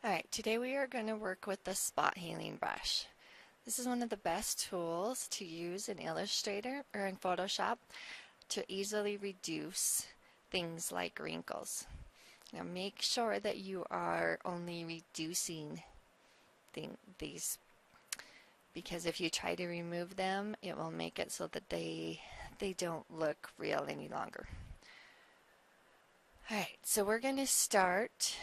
Alright, today we are going to work with the spot healing brush. This is one of the best tools to use in Illustrator or in Photoshop to easily reduce things like wrinkles. Now make sure that you are only reducing these, because if you try to remove them, it will make it so that they don't look real any longer. Alright, so we're going to start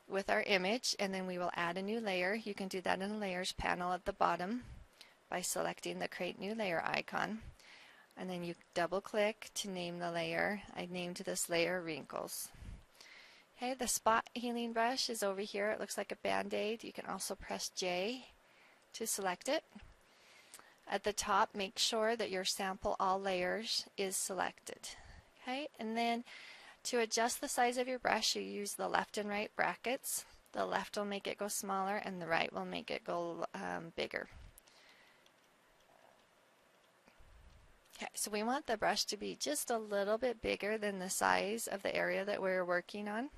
with our image, and then we will add a new layer. You can do that in the layers panel at the bottom by selecting the create new layer icon, and then you double click to name the layer. I named this layer wrinkles. Okay, the spot healing brush is over here. It looks like a band-aid. You can also press J to select it. At the top, make sure that your sample all layers is selected. Okay, and then to adjust the size of your brush, you use the left and right brackets. The left will make it go smaller and the right will make it go bigger. Okay, so we want the brush to be just a little bit bigger than the size of the area that we're working on.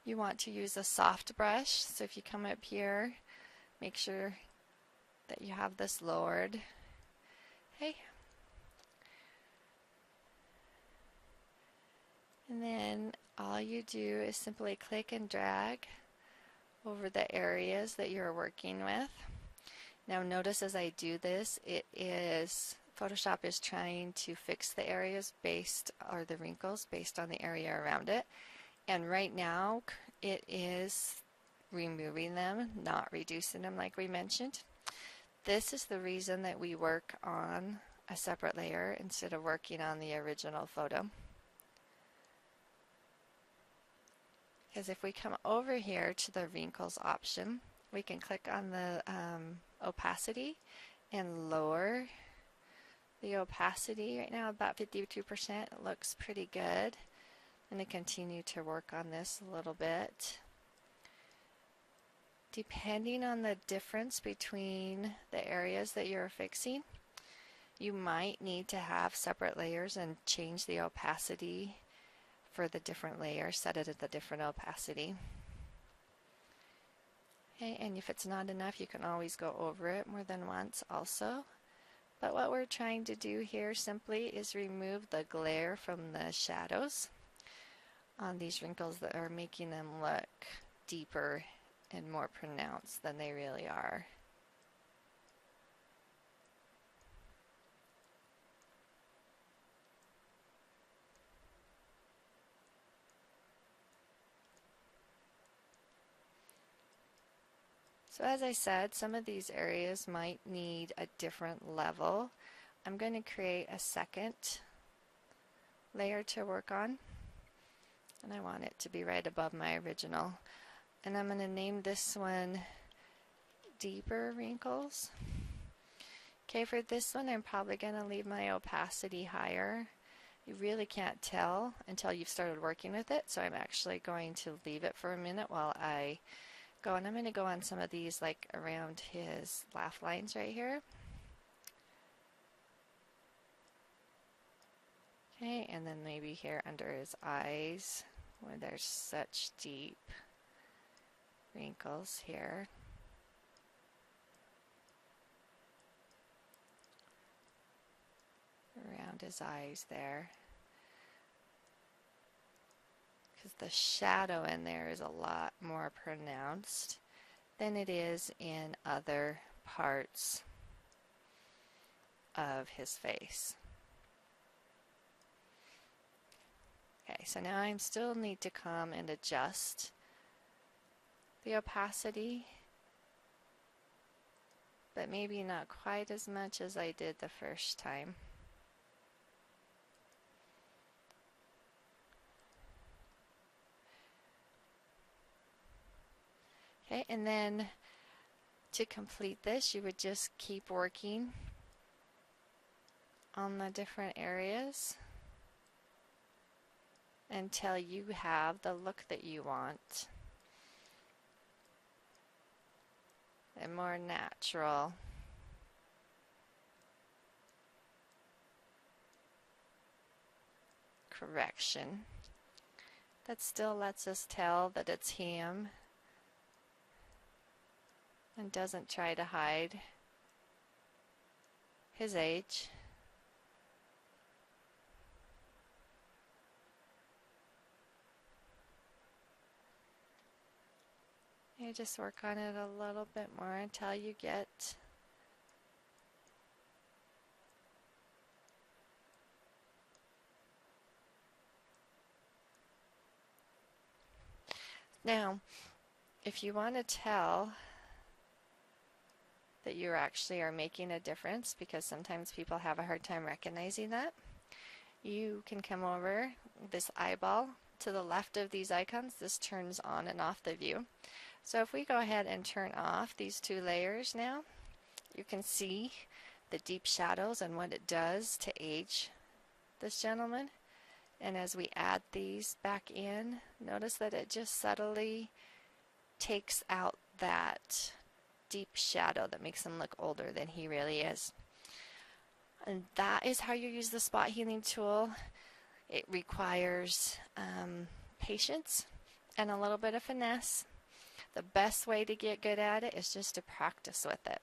You want to use a soft brush, so if you come up here, make sure that you have this lowered. Okay. And then all you do is simply click and drag over the areas that you're working with. Now notice as I do this, Photoshop is trying to fix the areas or the wrinkles based on the area around it. And right now it is removing them, not reducing them like we mentioned. This is the reason that we work on a separate layer instead of working on the original photo. Because if we come over here to the wrinkles option, we can click on the opacity and lower the opacity. Right now about 52%. It looks pretty good. I'm going to continue to work on this a little bit. Depending on the difference between the areas that you're fixing, you might need to have separate layers and change the opacity for the different layers, set it at the different opacity. Okay, and if it's not enough, you can always go over it more than once also. But what we're trying to do here simply is remove the glare from the shadows on these wrinkles that are making them look deeper and more pronounced than they really are. So as I said, some of these areas might need a different level. I'm going to create a second layer to work on, and I want it to be right above my original. And I'm going to name this one Deeper Wrinkles. Okay, for this one I'm probably going to leave my opacity higher. You really can't tell until you've started working with it, so I'm actually going to leave it for a minute while I go, and I'm going to go on some of these like around his laugh lines right here. Okay, and then maybe here under his eyes where there's such deep wrinkles here. Around his eyes there. Because the shadow in there is a lot more pronounced than it is in other parts of his face. Okay, so now I still need to come and adjust the opacity, but maybe not quite as much as I did the first time. Okay, and then to complete this, you would just keep working on the different areas until you have the look that you want. A more natural correction that still lets us tell that it's him and doesn't try to hide his age. You just work on it a little bit more until you get now, if you want to tell that you actually are making a difference, because sometimes people have a hard time recognizing that, you can come over this eyeball to the left of these icons. This turns on and off the view. So if we go ahead and turn off these two layers now, you can see the deep shadows and what it does to age this gentleman. And as we add these back in, notice that it just subtly takes out that deep shadow that makes him look older than he really is. And that is how you use the spot healing tool. It requires patience and a little bit of finesse. The best way to get good at it is just to practice with it.